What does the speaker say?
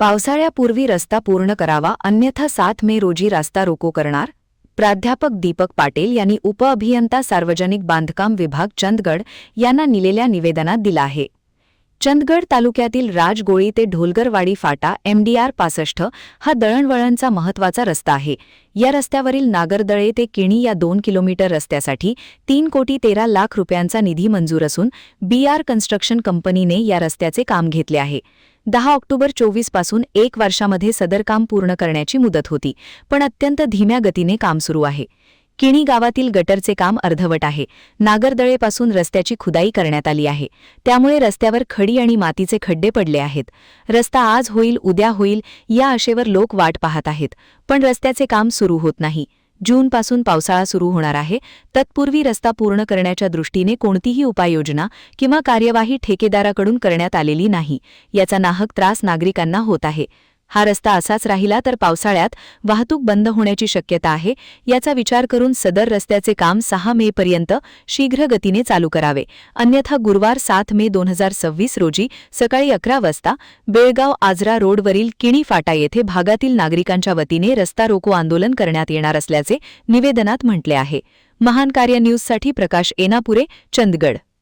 पावसाळ्यापूर्वी रस्ता पूर्ण करावा, अन्यथा 7 मे रोजी रास्ता रोको करणार. प्राध्यापक दीपक पाटील यांनी उपअभियंता सार्वजनिक बांधकाम विभाग चंदगड यांना दिलेल्या निवेदनात दिला आहे. चंदगड तालुक्यातील राजगोळी ते ढोलगरवाडी फाटा MDR 65 हा दळणवळणचा महत्त्वाचा रस्ता आहे. या रस्त्यावरील नागरदळे ते किणी या 2 किलोमीटर रस्त्यासाठी 3,13,00,000 रुपयांचा निधी मंजूर असून BR कन्स्ट्रक्शन कंपनीने या रस्त्याचे काम घेतले आहे. 10 ऑक्टोबर 24 पासून 1 वर्षामध्ये सदर काम पूर्ण करण्याची मुदत होती, पण अत्यंत धीम्या गतीने काम सुरू आहे. किणी गावातील गटरचे काम अर्धवट आहे. नागरदळेपासून रस्त्याची खुदाई करण्यात आली आहे, त्यामुळे रस्त्यावर खडी आणि मातीचे खड्डे पडले आहेत. रस्ता आज होईल उद्या होईल या आशेवर लोक वाट पाहत आहेत, पण रस्त्याचे काम सुरू होत नाही. जूनपासून पावसाळा सुरू होणार आहे. तत्पूर्वी रस्ता पूर्ण करण्याच्या दृष्टीने कोणतीही उपाययोजना किंवा कार्यवाही ठेकेदाराकडून करण्यात आलेली नाही. याचा नाहक त्रास नागरिकांना होत आहे. हा रस्ता असाच राहिला तर पावसाळ्यात वाहतूक बंद होण्याची शक्यता आहे. याचा विचार करून सदर रस्त्याचे काम 6 मे पर्यंत शीघ्र गतीने चालू करावे, अन्यथा गुरुवार 7 मे 2026 रोजी सकाळी 11 वाजता बेळगाव आजरा रोडवरील किणी फाटा येथे भागातील नागरिकांच्या वतीने रस्ता रोको आंदोलन करण्यात येणार असल्याचे निवेदनात म्हटले आहे. महान कार्य न्यूजसाठी प्रकाश एनापुरे, चंदगड.